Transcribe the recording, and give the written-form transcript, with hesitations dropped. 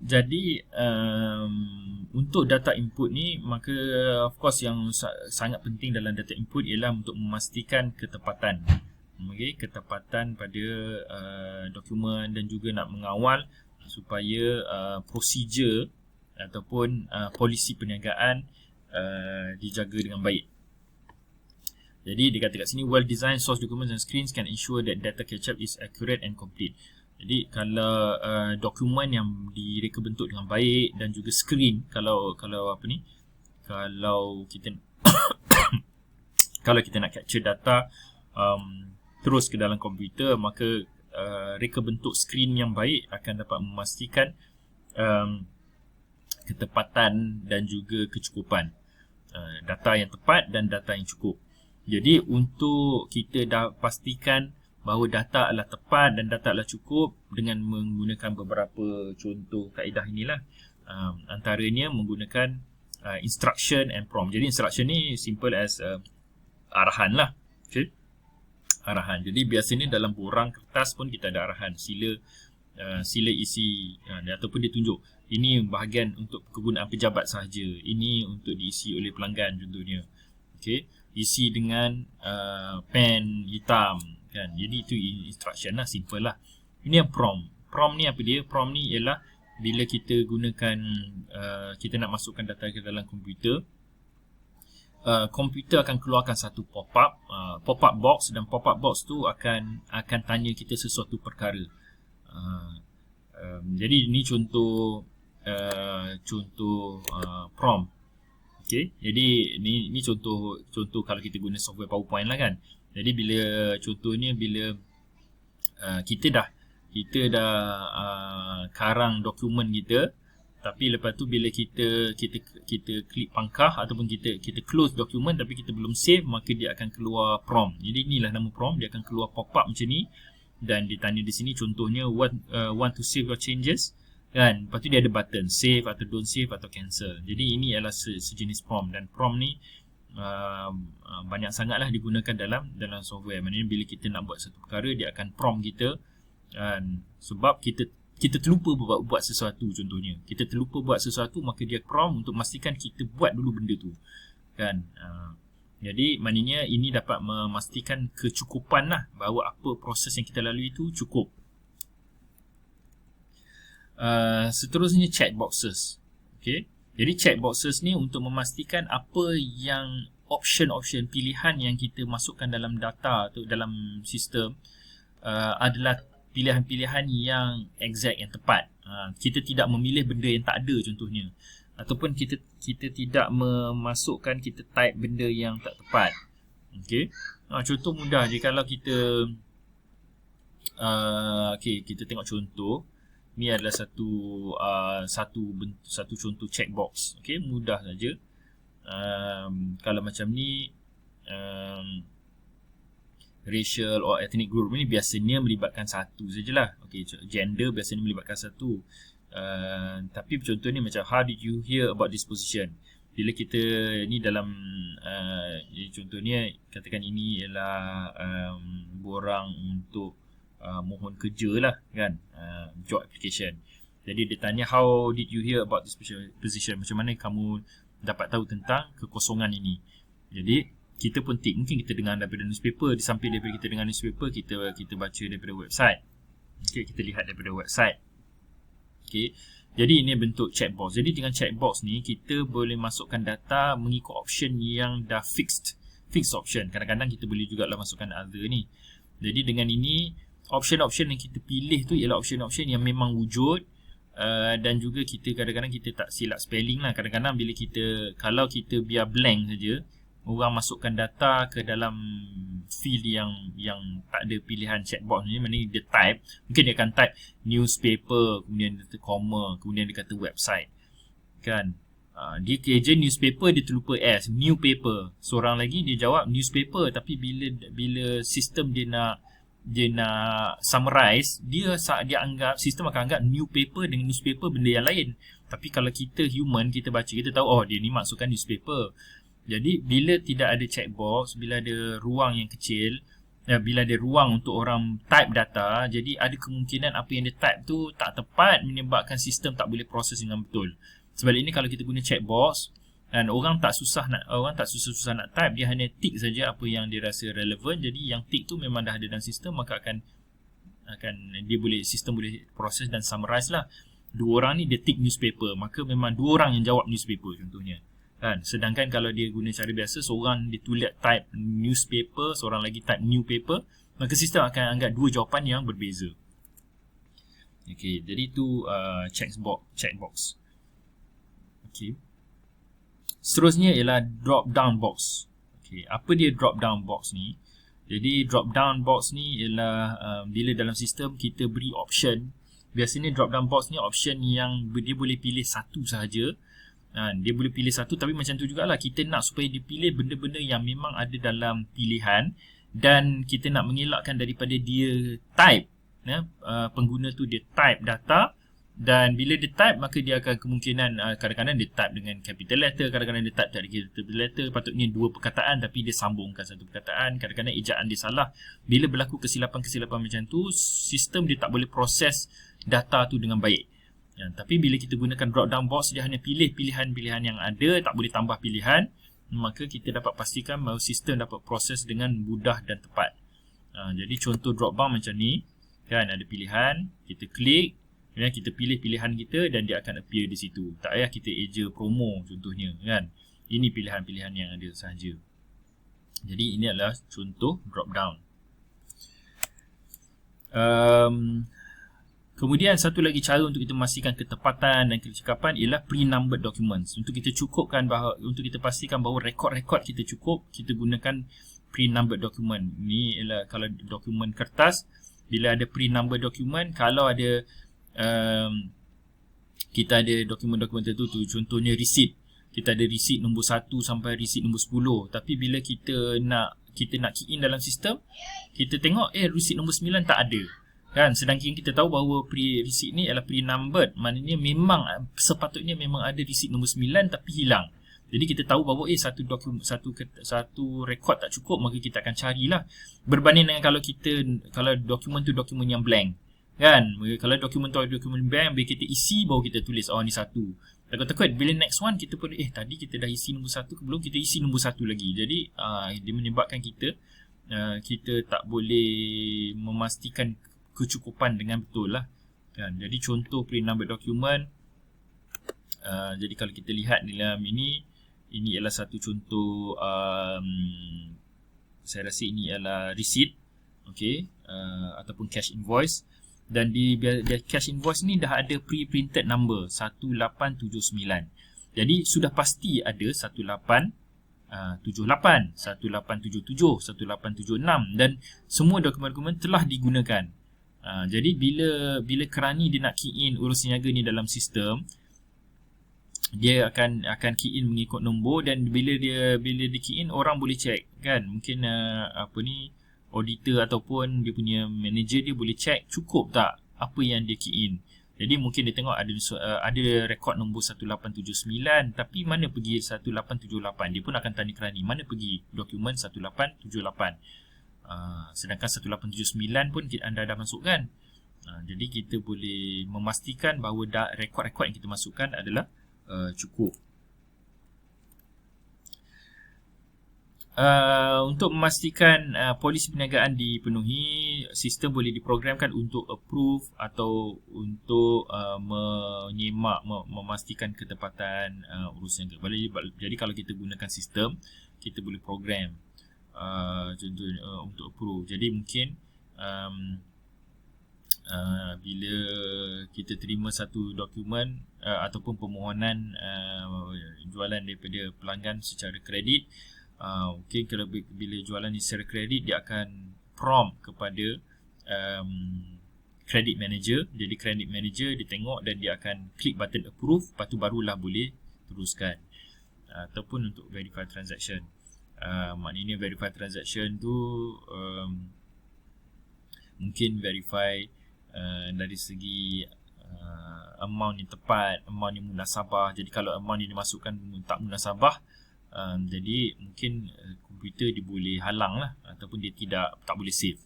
Jadi untuk data input ni, maka of course yang sangat penting dalam data input ialah untuk memastikan ketepatan. Okay, ketepatan pada dokumen dan juga nak mengawal supaya prosedur ataupun polisi perniagaan dijaga dengan baik. Jadi dia kata kat sini, well-designed source documents and screens can ensure that data catch-up is accurate and complete. Jadi kalau dokumen yang direka bentuk dengan baik dan juga screen, kalau kita kalau kita nak capture data terus ke dalam komputer, maka reka bentuk screen yang baik akan dapat memastikan ketepatan dan juga kecukupan data yang tepat dan data yang cukup. Jadi untuk kita dah pastikan bahawa data adalah tepat dan data adalah cukup dengan menggunakan beberapa contoh kaedah inilah. Antaranya menggunakan instruction and prompt. Jadi instruction ni simple as arahan lah. Okay? Arahan. Jadi biasanya dalam borang kertas pun kita ada arahan. Sila isi ataupun dia tunjuk. Ini bahagian untuk kegunaan pejabat sahaja. Ini untuk diisi oleh pelanggan contohnya. Okay? Isi dengan pen hitam kan. Jadi itu instruction lah, simple lah. Ini yang prompt. Prompt ni apa dia? Prompt ni ialah bila kita gunakan kita nak masukkan data ke dalam komputer, komputer akan keluarkan satu pop-up box, dan pop-up box tu akan tanya kita sesuatu perkara. Jadi ini contoh prompt. Okay, jadi ni contoh kalau kita guna software PowerPoint lah kan. Jadi bila kita dah karang dokumen kita, tapi lepas tu bila kita klik pangkah ataupun kita close dokumen tapi kita belum save, maka dia akan keluar prompt. Jadi inilah nama prompt, dia akan keluar pop-up macam ni dan ditanya di sini contohnya want to save your changes kan. Lepas tu dia ada button save atau don't save atau cancel. Jadi ini adalah sejenis prompt, dan prompt ni banyak sangatlah digunakan dalam software. Maknanya bila kita nak buat satu perkara, dia akan prompt kita sebab kita terlupa buat sesuatu. Contohnya kita terlupa buat sesuatu, maka dia prompt untuk memastikan kita buat dulu benda tu kan. Jadi maknanya ini dapat memastikan kecukupan lah, bahawa apa proses yang kita lalui itu cukup. Seterusnya checkboxes. Okay. Jadi checkboxes ni untuk memastikan apa yang option pilihan yang kita masukkan dalam data atau dalam sistem adalah pilihan-pilihan yang exact, yang tepat. Kita tidak memilih benda yang tak ada contohnya, ataupun kita tidak memasukkan, kita type benda yang tak tepat. Okay. Contoh mudah je kalau kita kita tengok contoh. Ni adalah satu contoh checkbox. Okey, mudah saja. Kalau macam ni racial or ethnic group ni biasanya melibatkan satu sajalah. Okey, gender biasanya melibatkan satu. Tapi contoh ni macam how did you hear about this position? Bila kita ni dalam contohnya katakan ini ialah borang untuk mohon kerja lah kan, job application. Jadi dia tanya how did you hear about this position, macam mana kamu dapat tahu tentang kekosongan ini. Jadi kita pun tick, mungkin kita dengar daripada newspaper, di samping daripada kita dengar newspaper, kita baca daripada website. Okay, kita lihat daripada website. Okay, jadi ini bentuk checkbox. Jadi dengan checkbox ni kita boleh masukkan data mengikut option yang dah fixed option. Kadang-kadang kita boleh juga lah masukkan other ni. Jadi dengan ini option-option yang kita pilih tu ialah option-option yang memang wujud, dan juga kita kadang-kadang kita tak silap spelling lah. Kadang-kadang bila kalau kita biar blank saja, orang masukkan data ke dalam field yang tak ada pilihan checkbox ni, maknanya dia type, mungkin dia akan type newspaper, kemudian dia kata comma, kemudian dia kata website kan. Dia kerja newspaper, dia terlupa S, new paper. Seorang lagi dia jawab newspaper, tapi bila sistem dia nak summarize, dia anggap, sistem akan anggap new paper dengan newspaper benda yang lain. Tapi kalau kita human, kita baca, kita tahu dia ni maksudkan newspaper. Jadi bila tidak ada checkbox, bila ada ruang yang kecil, bila ada ruang untuk orang type data, jadi ada kemungkinan apa yang dia type tu tak tepat, menyebabkan sistem tak boleh proses dengan betul. Sebab ini kalau kita guna checkbox dan orang tak susah susah nak type, dia hanya tick saja apa yang dia rasa relevan. Jadi yang tick tu memang dah ada dalam sistem, maka akan sistem boleh proses dan summarize lah. Dua orang ni dia tick newspaper, maka memang dua orang yang jawab newspaper contohnya. Kan? Sedangkan kalau dia guna cara biasa, seorang dia tulis type newspaper, seorang lagi type new paper, maka sistem akan anggap dua jawapan yang berbeza. Okey, jadi itu checkbox. Okey. Seterusnya ialah drop down box. Okey, apa dia drop down box ni? Jadi drop down box ni ialah bila dalam sistem kita beri option. Biasanya drop down box ni option yang dia boleh pilih satu sahaja. Dia boleh pilih satu, tapi macam tu jugalah kita nak supaya dia pilih benda-benda yang memang ada dalam pilihan, dan kita nak mengelakkan daripada dia type, pengguna tu dia type data, dan bila dia type maka dia akan kemungkinan kadang-kadang dia type dengan capital letter, kadang-kadang dia type tak ada capital letter, patutnya dua perkataan tapi dia sambungkan satu perkataan, kadang-kadang ejaan dia salah. Bila berlaku kesilapan-kesilapan macam tu, sistem dia tak boleh proses data tu dengan baik. Tapi bila kita gunakan drop down box, dia hanya pilih pilihan-pilihan yang ada, tak boleh tambah pilihan, maka kita dapat pastikan bahawa sistem dapat proses dengan mudah dan tepat. Jadi contoh drop down macam ni, kan, ada pilihan, kita klik, kemudian kita pilih pilihan kita dan dia akan appear di situ. Tak payah kita eja promo contohnya, kan. Ini pilihan-pilihan yang ada sahaja. Jadi ini adalah contoh drop down. Kemudian satu lagi cara untuk kita memastikan ketepatan dan kecekapan ialah pre-numbered documents. Untuk kita pastikan bahawa rekod-rekod kita cukup, kita gunakan pre-numbered document. Ini ialah kalau dokumen kertas, bila ada pre-numbered document, kalau ada kita ada dokumen-dokumen tertentu, contohnya receipt. Kita ada receipt nombor 1 sampai receipt nombor 10. Tapi bila kita nak key in dalam sistem, kita tengok receipt nombor 9 tak ada. Kan, sedangkan kita tahu bahawa receipt ni adalah pre-numbered, maknanya memang sepatutnya memang ada receipt nombor 9 tapi hilang. Jadi kita tahu bahawa satu rekod tak cukup, maka kita akan carilah. Berbanding dengan kalau dokumen tu dokumen yang blank. Kan, kalau dokumen blank, bila kita isi baru kita tulis ni satu. Takut-takut bila next one kita pun tadi kita dah isi nombor 1, belum kita isi nombor 1 lagi. Jadi dia menyebabkan kita tak boleh memastikan kecukupan dengan betul lah, kan. Jadi contoh pre-numbered document, jadi kalau kita lihat dalam ini ialah satu contoh, saya rasa ini ialah receipt, okey, ataupun cash invoice, dan di cash invoice ni dah ada pre-printed number 1879. Jadi sudah pasti ada 1878, 1877, 1876, dan semua dokumen-dokumen telah digunakan. Jadi bila kerani dia nak key in urus niaga ni dalam sistem, dia akan key in mengikut nombor, dan bila dia key in, orang boleh check, kan. Mungkin auditor ataupun dia punya manager dia boleh check cukup tak apa yang dia key in. Jadi mungkin dia tengok ada rekod nombor 1879, tapi mana pergi 1878. Dia pun akan tanya kerani, mana pergi dokumen 1878. Sedangkan 1879 pun anda dah masukkan. Jadi kita boleh memastikan bahawa rekod-rekod yang kita masukkan adalah cukup. Untuk memastikan polisi perniagaan dipenuhi, sistem boleh diprogramkan untuk approve atau untuk memastikan ketepatan urusan niaga. Jadi kalau kita gunakan sistem, kita boleh program contohnya untuk approve. Jadi mungkin bila kita terima satu dokumen ataupun permohonan jualan daripada pelanggan secara kredit, mungkin kalau bila jualan ni secara kredit, dia akan prompt kepada credit manager. Jadi credit manager dia tengok dan dia akan klik button approve, lepas tu barulah boleh teruskan. Ataupun untuk verify transaction, maknanya verify transaction tu mungkin verify dari segi amount yang tepat, amount yang munasabah. Jadi kalau amount yang dimasukkan tak munasabah, Jadi mungkin komputer dia boleh halang lah, ataupun dia tak boleh save.